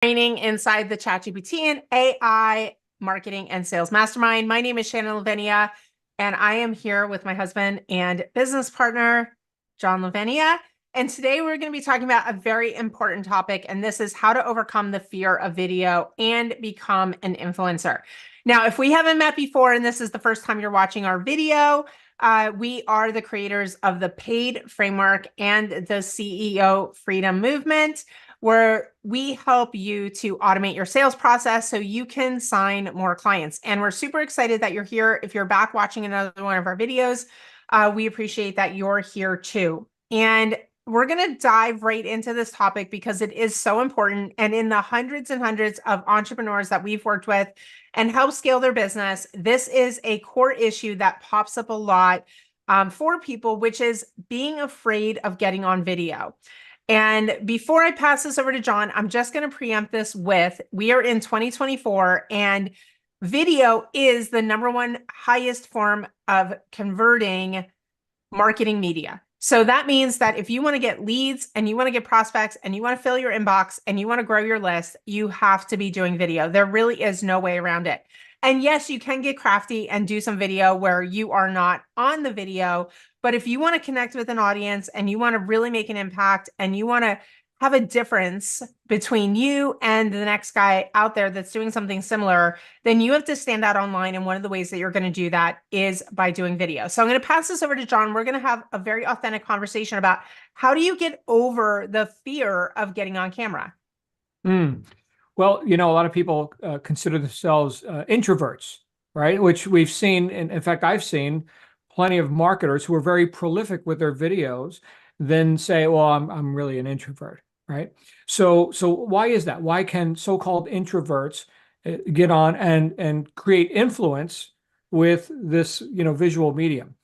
Training inside the ChatGPT and AI marketing and sales mastermind. My name is Shannon Lavenia, and I am here with my husband and business partner, John Lavenia. And today we're going to be talking about a very important topic, and this is how to overcome the fear of video and become an influencer. Now, if we haven't met before, and this is the first time you're watching our video, we are the creators of the Paid Framework and the CEO Freedom Movement, where we help you to automate your sales process so you can sign more clients. And we're super excited that you're here. If you're back watching another one of our videos, we appreciate that you're here too. And we're going to dive right into this topic because it is so important. And in the hundreds and hundreds of entrepreneurs that we've worked with and help scale their business, this is a core issue that pops up a lot for people, which is being afraid of getting on video. And before I pass this over to John, I'm just going to preempt this with, we are in 2024 and video is the #1 highest form of converting marketing media. So that means that if you want to get leads and you want to get prospects and you want to fill your inbox and you want to grow your list, you have to be doing video. There really is no way around it. And yes, you can get crafty and do some video where you are not on the video. But if you want to connect with an audience and you want to really make an impact and you want to have a difference between you and the next guy out there that's doing something similar, then you have to stand out online. And one of the ways that you're going to do that is by doing video. So I'm going to pass this over to John. We're going to have a very authentic conversation about how do you get over the fear of getting on camera? Well, a lot of people consider themselves introverts, right? Which we've seen. In fact, I've seen plenty of marketers who are very prolific with their videos then say, well, I'm really an introvert, right? So why is that? Why can so-called introverts get on and create influence with this, visual medium?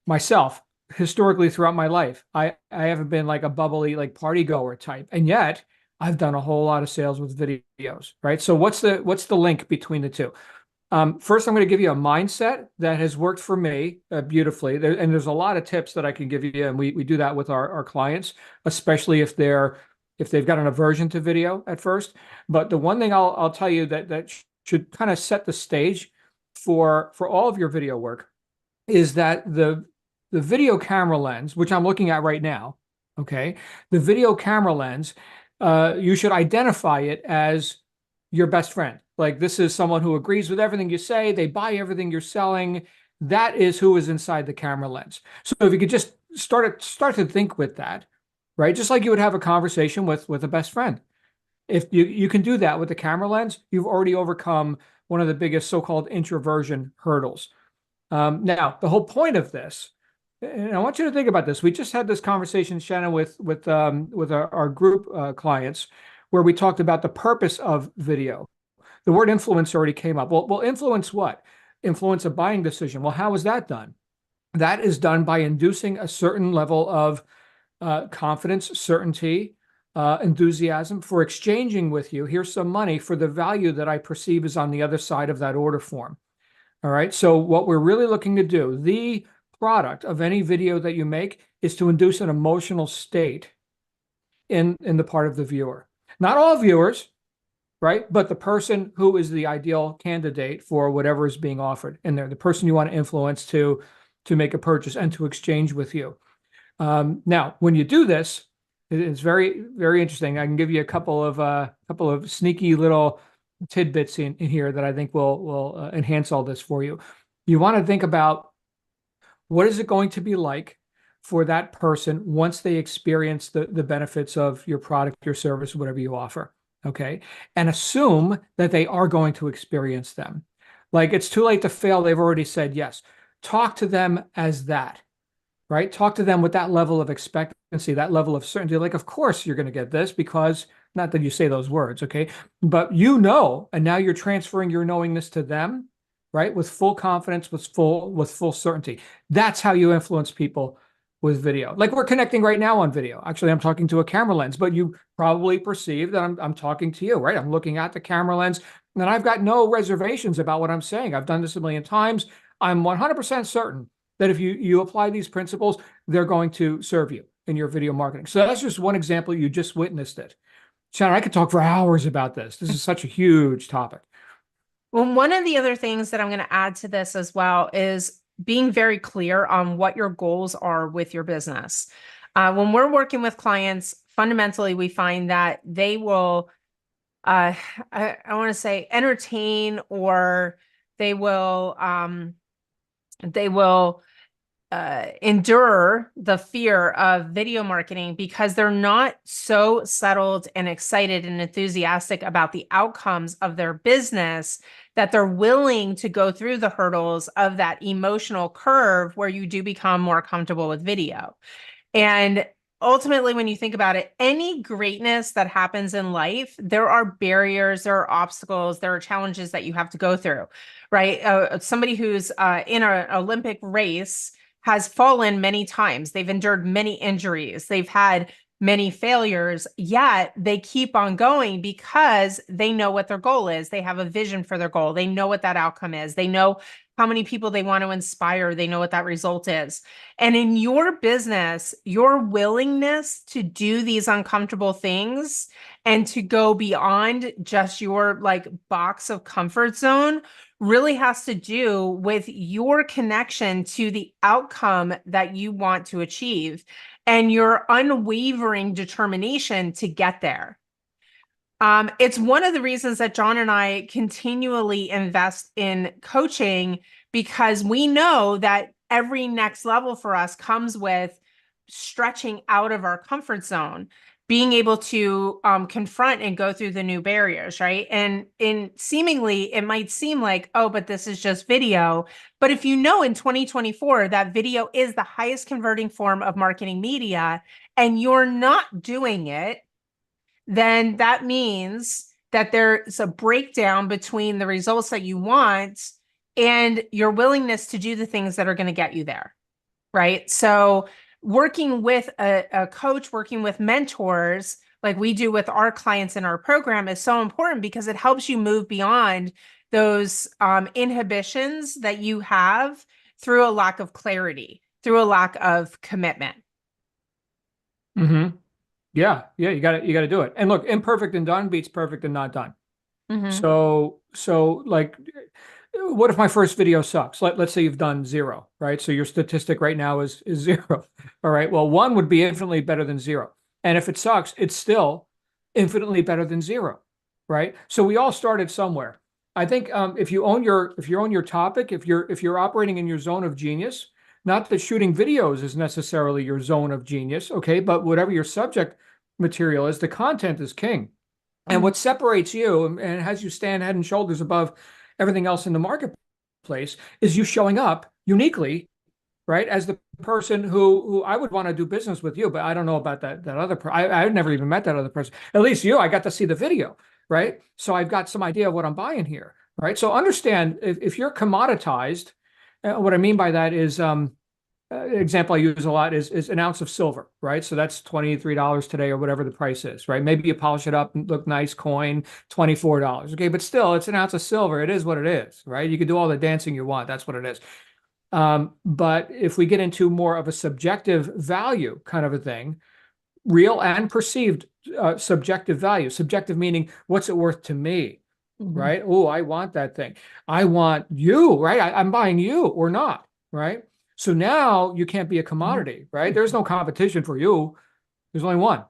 Myself, historically throughout my life, I haven't been like a bubbly, like party goer type. And yet I've done a whole lot of sales with videos, right? So what's the link between the two? First, I'm going to give you a mindset that has worked for me beautifully. And there's a lot of tips that I can give you. And we do that with our clients, especially if they've got an aversion to video at first. But the one thing I'll tell you that should kind of set the stage for all of your video work is that the video camera lens, which I'm looking at right now, okay, the video camera lens, you should identify it as your best friend. Like, this is someone who agrees with everything you say. They buy everything you're selling. That is who is inside the camera lens. So if you could just start to think with that, right? Just like you would have a conversation with a best friend. If you can do that with the camera lens, you've already overcome one of the biggest so-called introversion hurdles. Now, the whole point of this, and I want you to think about this. We just had this conversation, Shannon, with our group clients, where we talked about the purpose of video. The word influence already came up. Well, influence what? Influence a buying decision. Well, how is that done? That is done by inducing a certain level of confidence, certainty, enthusiasm for exchanging with you. Here's some money for the value that I perceive is on the other side of that order form. All right. So what we're really looking to do, the product of any video that you make, is to induce an emotional state in the part of the viewer. Not all viewers, right? But the person who is the ideal candidate for whatever is being offered in there, the person you want to influence to make a purchase and to exchange with you. Now, when you do this, it's very, very interesting. I can give you a couple of sneaky little tidbits in here that I think will enhance all this for you. You want to think about, what is it going to be like for that person once they experience the benefits of your product, your service, whatever you offer, okay? And assume that they are going to experience them. Like, it's too late to fail. They've already said yes. Talk to them as that, right? Talk to them with that level of expectancy, that level of certainty. Like, of course you're going to get this, because, not that you say those words, okay? But and now you're transferring your knowingness to them, right? With full confidence, with full certainty. That's how you influence people with video. Like, we're connecting right now on video. Actually, I'm talking to a camera lens, but you probably perceive that I'm talking to you, right? I'm looking at the camera lens, and I've got no reservations about what I'm saying. I've done this a million times. I'm 100% certain that if you apply these principles, they're going to serve you in your video marketing. So that's just one example. You just witnessed it. Shannon, I could talk for hours about this. This is such a huge topic. Well, one of the other things that I'm going to add to this as well is being very clear on what your goals are with your business. When we're working with clients, fundamentally, we find that they will, uh, I want to say, entertain, or they will, they will endure the fear of video marketing because they're not so settled and excited and enthusiastic about the outcomes of their business that they're willing to go through the hurdles of that emotional curve where you do become more comfortable with video. And ultimately, when you think about it, any greatness that happens in life, there are barriers, there are obstacles, there are challenges that you have to go through, right? Somebody who's in an Olympic race has fallen many times. They've endured many injuries. They've had many failures, yet they keep on going because they know what their goal is. They have a vision for their goal. They know what that outcome is. They know how many people they want to inspire. They know what that result is. And in your business, your willingness to do these uncomfortable things and to go beyond just your like box of comfort zone really has to do with your connection to the outcome that you want to achieve and your unwavering determination to get there. It's one of the reasons that John and I continually invest in coaching because we know that every next level for us comes with stretching out of our comfort zone, being able to confront and go through the new barriers, right? And in seemingly, it might seem like, oh, but this is just video. But if you know in 2024 that video is the highest converting form of marketing media and you're not doing it, then that means that there's a breakdown between the results that you want and your willingness to do the things that are going to get you there, right? So working with a coach, working with mentors, like we do with our clients in our program, is so important because it helps you move beyond those inhibitions that you have through a lack of clarity, through a lack of commitment. Mm-hmm. Yeah, you got to do it. And look, imperfect and done beats perfect and not done. Mm-hmm. So like, what if my first video sucks? Let's say you've done 0, right? So your statistic right now is 0. All right. Well, 1 would be infinitely better than 0. And if it sucks, it's still infinitely better than 0, right? So we all started somewhere. I think if you own your topic, if you're operating in your zone of genius, not that shooting videos is necessarily your zone of genius, okay, but whatever your subject material is, the content is king. And what separates you and has you stand head and shoulders above everything else in the marketplace is you showing up uniquely, right, as the person who I would want to do business with you, but I don't know about that other person. I've never even met that other person. At least you, I got to see the video, right? So I've got some idea of what I'm buying here, right? So understand if you're commoditized, what I mean by that is example I use a lot is an ounce of silver, right? So that's $23 today or whatever the price is, right? Maybe you polish it up and look nice, coin, $24. Okay, but still, it's an ounce of silver. It is what it is, right? You can do all the dancing you want. That's what it is. But if we get into more of a subjective value kind of a thing, real and perceived subjective value, subjective meaning what's it worth to me, right? Oh, I want that thing. I want you, right? I'm buying you or not, right? So now you can't be a commodity, right? There's no competition for you. There's only one.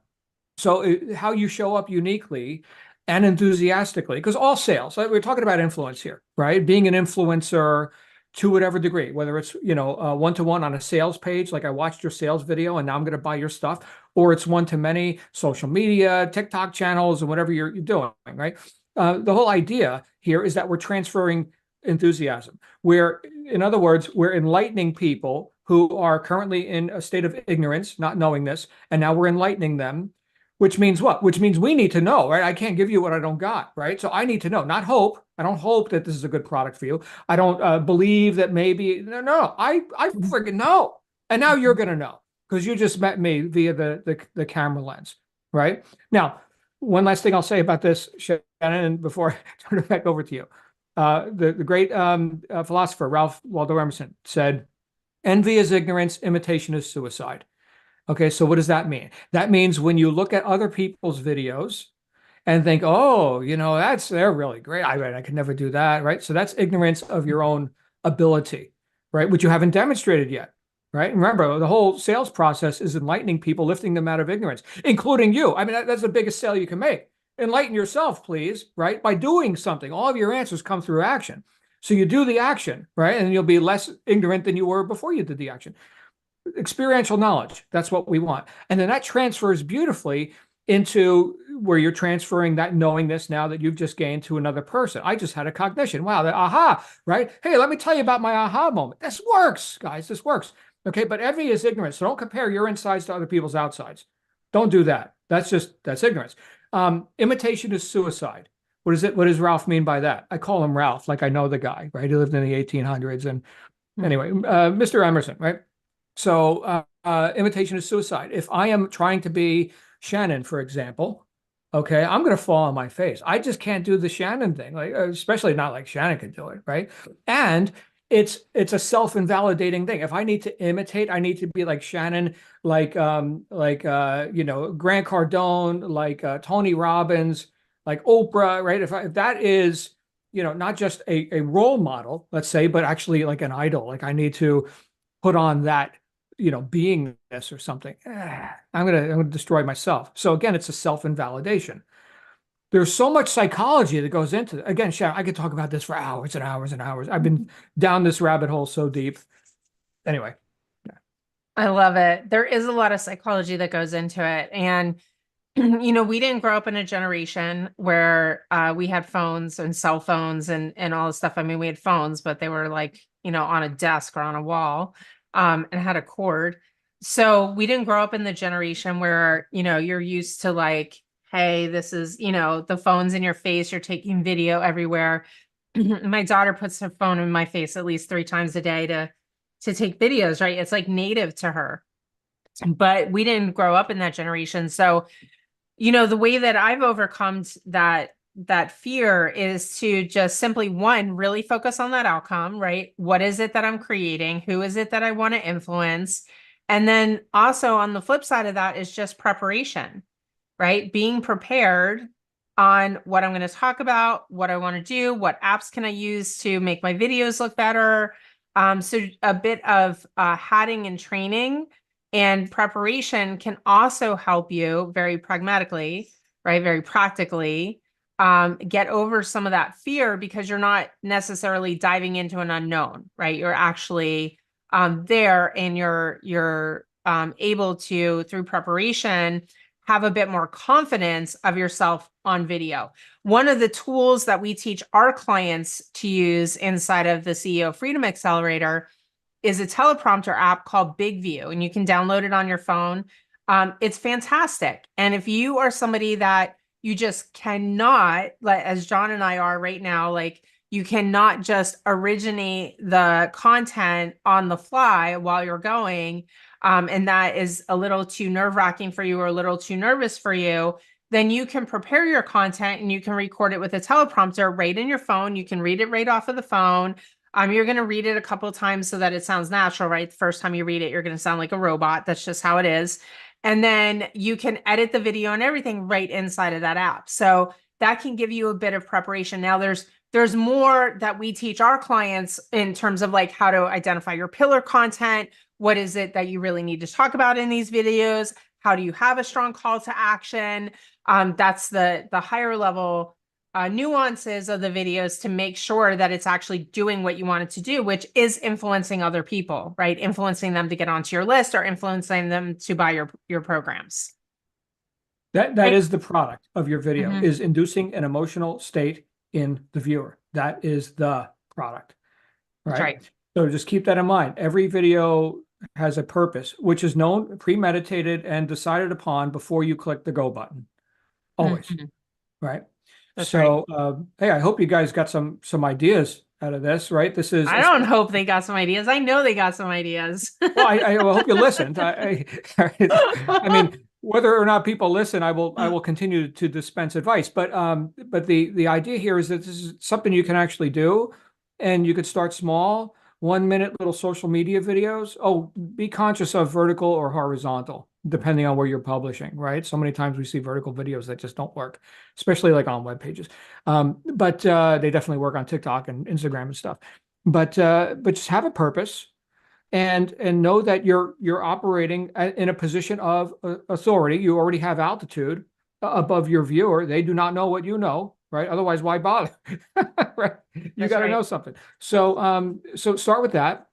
So how you show up uniquely and enthusiastically, because all sales, like we're talking about influence here, right? Being an influencer to whatever degree, whether it's, one-to-one on a sales page, like I watched your sales video and now I'm going to buy your stuff, or it's one-to-many social media, TikTok channels, and whatever you're doing, right? The whole idea here is that we're transferring enthusiasm. In other words, we're enlightening people who are currently in a state of ignorance, not knowing this, and now we're enlightening them, which means what? Which means we need to know, right? I can't give you what I don't got, right? So I need to know, not hope. I don't hope that this is a good product for you. I don't believe that maybe, no, I freaking know. And now you're going to know because you just met me via the camera lens, right? Now, one last thing I'll say about this, Shannon, before I turn it back over to you. The great philosopher Ralph Waldo Emerson said, "Envy is ignorance, imitation is suicide." Okay, so what does that mean? That means when you look at other people's videos, and think, oh, they're really great. I could never do that, right? So that's ignorance of your own ability, right? Which you haven't demonstrated yet, right? Remember, the whole sales process is enlightening people, lifting them out of ignorance, including you. I mean, that's the biggest sale you can make. Enlighten yourself, please, right? By doing something. All of your answers come through action. So you do the action, right? And you'll be less ignorant than you were before you did the action. Experiential knowledge, that's what we want. And then that transfers beautifully into where you're transferring that knowingness now that you've just gained to another person. I just had a cognition. Wow, the aha, right? Hey, let me tell you about my aha moment. This works, guys. This works. Okay, but envy is ignorance. So don't compare your insides to other people's outsides. Don't do that. That's ignorance. Imitation is suicide. What is it? What does Ralph mean by that? I call him Ralph, like I know the guy, right? He lived in the 1800s. And anyway, Mr. Emerson, right? So imitation is suicide. If I am trying to be Shannon, for example, okay, I'm going to fall on my face. I just can't do the Shannon thing, like especially not like Shannon can do it, right? And it's a self-invalidating thing. If I need to imitate, I need to be like Shannon, like Grant Cardone, like Tony Robbins, like Oprah, right? If that is, not just a role model, let's say, but actually like an idol, like I need to put on that, beingness or something. I'm gonna destroy myself. So again, it's a self-invalidation. There's so much psychology that goes into it. Again, Sharon, I could talk about this for hours and hours and hours. I've been down this rabbit hole so deep. Anyway. I love it. There is a lot of psychology that goes into it. And, we didn't grow up in a generation where we had phones and cell phones and all this stuff. I mean, we had phones, but they were like, on a desk or on a wall, and had a cord. So we didn't grow up in the generation where, you're used to like, hey, this is, the phone's in your face, you're taking video everywhere. My daughter puts her phone in my face at least 3 times a day to take videos, right? It's like native to her. But we didn't grow up in that generation. So, the way that I've overcome that fear is to just simply, one, really focus on that outcome, right? What is it that I'm creating? Who is it that I want to influence? And then also on the flip side of that is just preparation, right? Being prepared on what I'm going to talk about, what I want to do, what apps can I use to make my videos look better. So a bit of hatting and training and preparation can also help you very pragmatically, right? Very practically, get over some of that fear because you're not necessarily diving into an unknown, right? You're actually there and you're able to, through preparation, have a bit more confidence of yourself on video. One of the tools that we teach our clients to use inside of the CEO Freedom Accelerator is a teleprompter app called Big View, and you can download it on your phone. It's fantastic. And if you are somebody that you just cannot, like as John and I are right now, like you cannot just originate the content on the fly while you're going, and that is a little too nerve-wracking for you or a little too nervous for you, then you can prepare your content and you can record it with a teleprompter right in your phone. You can read it right off of the phone. You're going to read it a couple of times so that it sounds natural, right? The first time you read it, you're going to sound like a robot. That's just how it is. And then you can edit the video and everything right inside of that app. So that can give you a bit of preparation. Now there's more that we teach our clients in terms of like how to identify your pillar content. What is it that you really need to talk about in these videos? How do you have a strong call to action? That's the higher level nuances of the videos to make sure that it's actually doing what you want it to do, which is influencing other people, right? Influencing them to get onto your list or influencing them to buy your programs. That Right. is the product of your video, Mhm. is inducing an emotional state in the viewer. That is the product, That's right? right. So just keep that in mind. Every video has a purpose, which is known, premeditated, and decided upon before you click the go button. Always, Mhm. right? That's right. So, hey, I hope you guys got some ideas out of this, right? This is, I don't hope they got some ideas. I know they got some ideas. well, I hope you listened. I mean, whether or not people listen, I will continue to dispense advice. But the idea here is that this is something you can actually do, and you could start small, 1 minute little social media videos. Oh, be conscious of vertical or horizontal, depending on where you're publishing, right? So many times we see vertical videos that just don't work, especially like on web pages. But they definitely work on TikTok and Instagram and stuff. But just have a purpose and know that you're operating in a position of authority. You already have altitude above your viewer. They do not know what you know, right? Otherwise, why bother? Right? You got to know something. So start with that,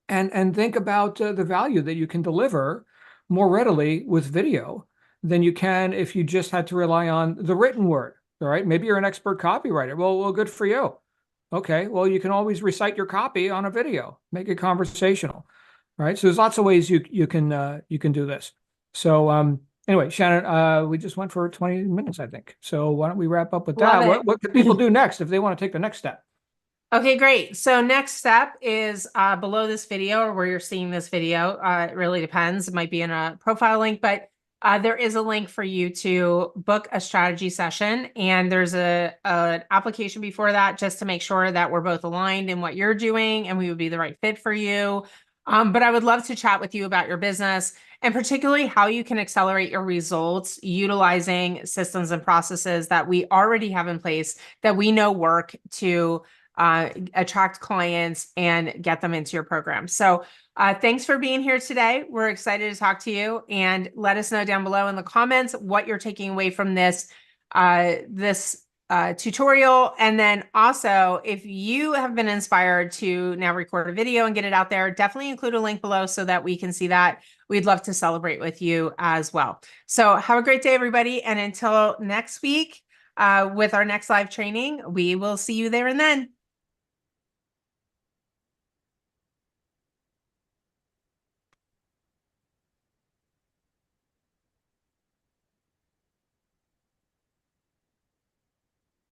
and think about the value that you can deliver more readily with video than you can if you just had to rely on the written word. All right, maybe you're an expert copywriter. Well, good for you. Okay, well, you can always recite your copy on a video, make it conversational, right? So there's lots of ways you can do this. So anyway, Shannon, we just went for 20 minutes, I think. So why don't we wrap up with that? What can people do next if they want to take the next step? Okay, great. So next step is below this video or where you're seeing this video. It really depends. It might be in a profile link, but there is a link for you to book a strategy session. And there's an application before that just to make sure that we're both aligned in what you're doing and we would be the right fit for you. But I would love to chat with you about your business and particularly how you can accelerate your results utilizing systems and processes that we already have in place that we know work to attract clients and get them into your program. So thanks for being here today. We're excited to talk to you, and let us know down below in the comments what you're taking away from this tutorial. And then also, if you have been inspired to now record a video and get it out there, definitely include a link below so that we can see that. We'd love to celebrate with you as well. So have a great day, everybody. And until next week, with our next live training, we will see you there and then.